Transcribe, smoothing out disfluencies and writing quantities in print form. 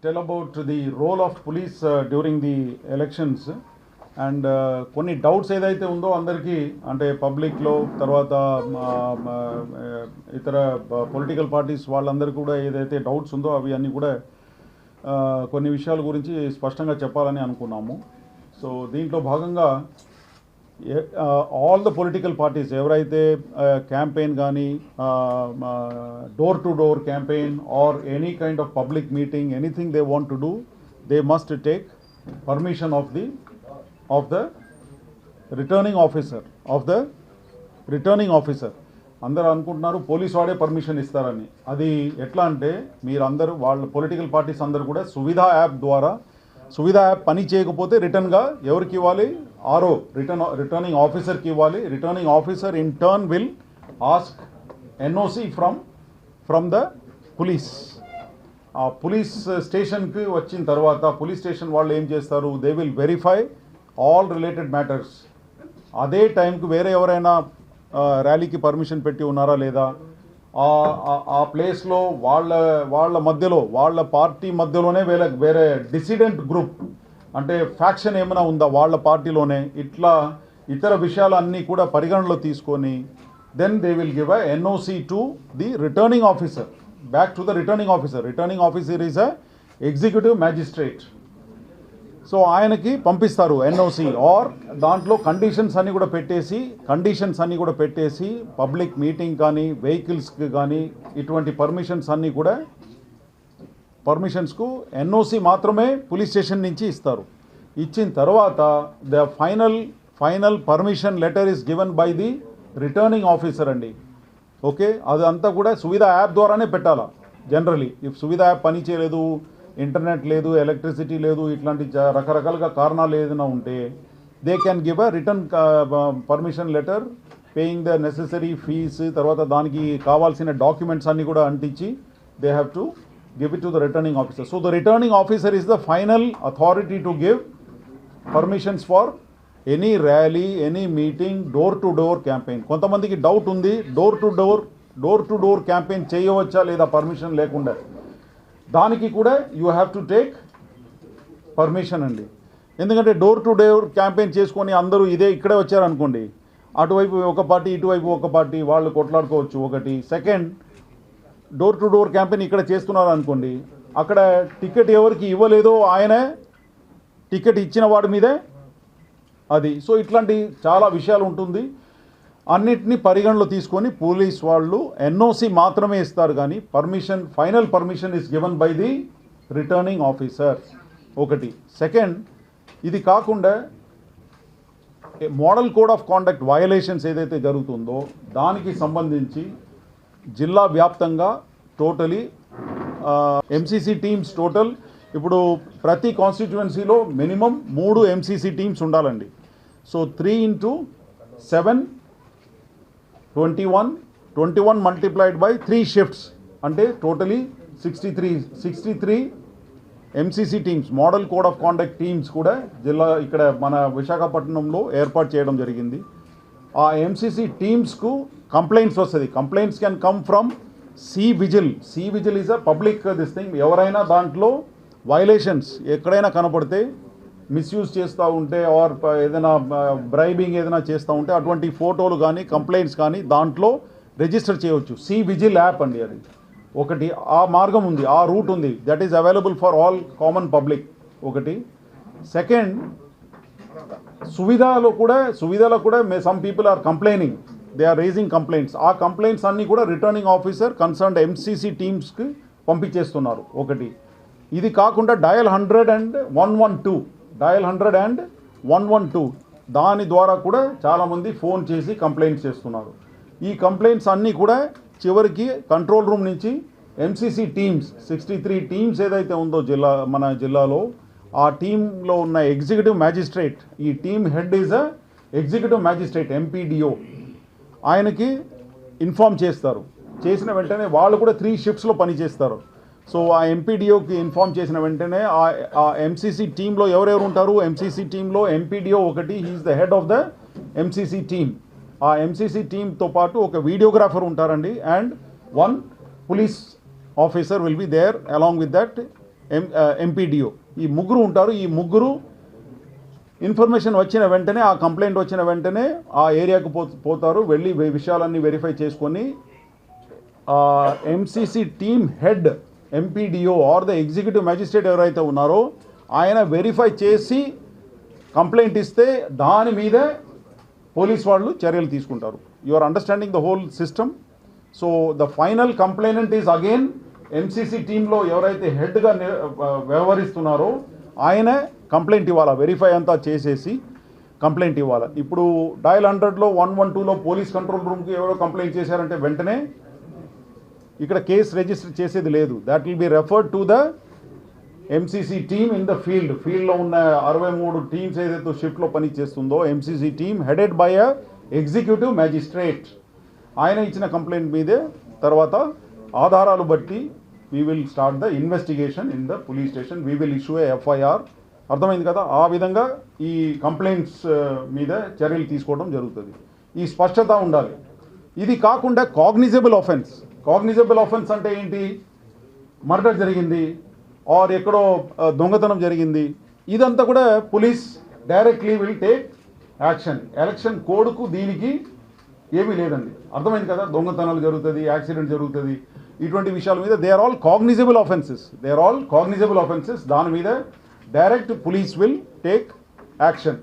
tell about the role of police during the elections and కొన్ని doubts ఏదైతే ఉందో అందరికీ అంటే పబ్లిక్లో తర్వాత ఇతర పొలిటికల్ పార్టీస్ వాళ్ళందరికీ కూడా ఏదైతే డౌట్స్ ఉందో అవి అన్నీ కూడా కొన్ని విషయాల గురించి స్పష్టంగా చెప్పాలని అనుకున్నాము. సో దీంట్లో భాగంగా ఆల్ ద పొలిటికల్ పార్టీస్ ఎవరైతే క్యాంపెయిన్ కానీ door to door campaign or any kind of public meeting anything they want to do they must take permission of the returning officer. అందరూ అనుకుంటున్నారు పోలీస్ వాడే పర్మిషన్ ఇస్తారని. అది ఎట్లా అంటే మీరందరూ వాళ్ళ పొలిటికల్ పార్టీస్ అందరూ కూడా సువిధా యాప్ పని చేయకపోతే రిటర్న్గా ఎవరికి ఇవ్వాలి? రిటర్నింగ్ ఆఫీసర్కి ఇవ్వాలి. Returning officer in turn will ask NOC from the police. ఆ పోలీస్ స్టేషన్కి వచ్చిన తర్వాత పోలీస్ స్టేషన్ వాళ్ళు ఏం చేస్తారు? They will verify all related matters. అదే టైంకి వేరే ఎవరైనా ర్యాలీకి పర్మిషన్ పెట్టి ఉన్నారా లేదా, ఆ ప్లేస్లో వాళ్ళ మధ్యలో వాళ్ళ పార్టీ మధ్యలోనే వేరే డిసిడెంట్ గ్రూప్ అంటే ఫ్యాక్షన్ ఏమైనా ఉందా వాళ్ళ పార్టీలోనే, ఇట్లా ఇతర విషయాలన్నీ కూడా పరిగణలో తీసుకొని then they will give a NOC to the returning officer, back to the returning officer. Returning officer is a executive magistrate. So ఆయనకి పంపిస్తారు ఎన్ఓసి. ఆర్ దాంట్లో కండిషన్స్ అన్నీ కూడా పెట్టేసి పబ్లిక్ మీటింగ్ కానీ వెహికల్స్కి కానీ ఇటువంటి పర్మిషన్స్కు ఎన్ఓసి మాత్రమే పోలీస్ స్టేషన్ నుంచి ఇస్తారు. ఇచ్చిన తర్వాత the final permission letter is given by the returning officer అండి. ఓకే, అదంతా కూడా సువిధా యాప్ ద్వారానే పెట్టాలా. జనరలీ ఇఫ్ సువిధా యాప్ పని చేయలేదు, ఇంటర్నెట్ లేదు, ఎలక్ట్రిసిటీ లేదు, ఇట్లాంటి రకరకాలుగా కారణాలు ఏదైనా ఉంటే they can give a return permission letter paying the necessary fees. తర్వాత దానికి కావాల్సిన డాక్యుమెంట్స్ అన్నీ కూడా అంటించి they have to give it to the returning officer. So the returning officer is the final authority to give permissions for any rally, any meeting, door to door campaign. కొంతమందికి doubt ఉంది, door to door campaign చేయవచ్చా లేదా permission లేకుండా. దానికి కూడా you have to take permission అండి. ఎందుకంటే door to door campaign చేసుకొని అందరూ ఇక్కడే వచ్చారనుకోండి, అటువైపు ఒక పార్టీ ఇటువైపు ఒక పార్టీ వాళ్ళు కొట్లాడుకోవచ్చు. ఒకటి. Second, door to door campaign ఇక్కడ చేస్తున్నారు అనుకోండి, అక్కడ టికెట్ ఎవరికి ఇవ్వలేదో ఆయనే టికెట్ ఇచ్చిన వాడి మీదే అది. సో ఇట్లాంటి చాలా విషయాలు ఉంటుంది. అన్నిటినీ పరిగణలో తీసుకొని పోలీస్ వాళ్ళు ఎన్ఓసి మాత్రమే ఇస్తారు, కానీ final permission is given by the returning officer. ఒకటి. సెకండ్, ఇది కాకుండా model code of conduct violations ఏదైతే జరుగుతుందో దానికి సంబంధించి జిల్లా వ్యాప్తంగా టోటలీ ఎంసీసీ టీమ్స్ ఇప్పుడు ప్రతి కాన్స్టిట్యువెన్సీలో మినిమం 3 ఎంసీసీ టీమ్స్ ఉండాలండి. So 3x7 21 multiplied by 3 shifts అంటే totally 63 MCC teams, model code of conduct teams కూడా ఇక్కడ మన విశాఖపట్నంలో ఏర్పాటు చేయడం జరిగింది. ఆ ఎంసీసీ టీమ్స్కు కంప్లైంట్స్ వస్తుంది. Complaints can come from C vigil is a public this thing. ఎవరైనా దాంట్లో వైలేషన్స్ ఎక్కడైనా కనపడితే మిస్యూజ్ చేస్తూ ఉంటే ఆర్ ఏదైనా బ్రైబింగ్ ఏదైనా చేస్తూ ఉంటే అటువంటి ఫోటోలు కానీ కంప్లైంట్స్ కానీ దాంట్లో రిజిస్టర్ చేయవచ్చు. సి విజిల్ యాప్ అండి అది. ఒకటి. ఆ మార్గం ఉంది, ఆ రూట్ ఉంది, that is available for all common public. ఒకటి. సెకండ్, సువిధాలో కూడా some people are complaining, they are raising complaints. ఆ కంప్లైంట్స్ అన్నీ కూడా రిటర్నింగ్ ఆఫీసర్ కన్సర్న్డ్ ఎంసీసీ టీమ్స్కి పంపించేస్తున్నారు. ఒకటి. ఇది కాకుండా డయల్ 100 and 112 దాని ద్వారా కూడా చాలామంది ఫోన్ చేసి కంప్లైంట్స్ చేస్తున్నారు. ఈ కంప్లైంట్స్ అన్నీ కూడా చివరికి కంట్రోల్ రూమ్ నుంచి ఎంసీసీ టీమ్స్ 63 టీమ్స్ ఏదైతే ఉందో మన జిల్లాలో ఆ టీంలో ఉన్న ఎగ్జిక్యూటివ్ మ్యాజిస్ట్రేట్, ఈ team head is a executive magistrate MPDO, ఆయనకి ఇన్ఫామ్ చేస్తారు. చేసిన వెంటనే వాళ్ళు కూడా 3 షిఫ్ట్స్లో పనిచేస్తారు. సో ఆ ఎంపీడీఓకి ఇన్ఫామ్ చేసిన వెంటనే ఆ ఎంసీసీ టీంలో ఎవరెవరు ఉంటారు? ఎంసీసీ టీంలో ఎంపీడీఓ ఒకటి, he's the head of the MCC team. ఆ ఎంసీసీ టీంతో పాటు ఒక వీడియోగ్రాఫర్ ఉంటారండి, and 1 police officer will be there along with that MPDO, ఈ ముగ్గురు ఉంటారు. ఈ ముగ్గురు ఇన్ఫర్మేషన్ వచ్చిన వెంటనే, ఆ కంప్లైంట్ వచ్చిన వెంటనే ఆ ఏరియాకు పోతారు, వెళ్ళి విషయాలన్నీ వెరిఫై చేసుకొని MCC team head MPDO or the executive magistrate ఎవరైతే ఉన్నారో ఆయన వెరిఫై చేసి కంప్లైంట్ ఇస్తే దాని మీదే పోలీస్ వాళ్ళు చర్యలు తీసుకుంటారు. You are understanding the whole system. So the final complainant is again MCC టీంలో ఎవరైతే హెడ్గా వ్యవహరిస్తున్నారో ఆయనే కంప్లైంట్ ఇవ్వాలా, వెరిఫై అంతా చేసేసి కంప్లైంట్ ఇవ్వాలి. ఇప్పుడు డయల్ 100లో 112లో పోలీస్ కంట్రోల్ రూమ్కి ఎవరో కంప్లైంట్ చేశారంటే వెంటనే ఇక్కడ కేసు రిజిస్టర్ చేసేది లేదు. That will be referred to the MCC team in the ఫీల్డ్లో ఉన్న 63 టీమ్స్ ఏదైతే షిఫ్ట్లో పని చేస్తుందో MCC team headed by a executive magistrate, ఆయన ఇచ్చిన కంప్లైంట్ మీదే తర్వాత ఆధారాలు బట్టి we will start the investigation in the police station, we will issue A FIR. అర్థమైంది కదా? ఆ విధంగా ఈ కంప్లైంట్స్ మీద చర్యలు తీసుకోవడం జరుగుతుంది. ఈ స్పష్టత ఉండాలి. ఇది కాకుండా కాగ్నిజబుల్ ఆఫెన్స్ అంటే ఏంటి? మర్డర్ జరిగింది ఆర్ ఎక్కడో దొంగతనం జరిగింది, ఇదంతా కూడా police directly will take action. Election కోడ్కు దీనికి ఏమీ లేదండి. అర్థమైంది కదా? దొంగతనాలు జరుగుతుంది, యాక్సిడెంట్ జరుగుతుంది, ఇటువంటి విషయాల మీద they are all cognizable offences. దాని మీద direct police will take action.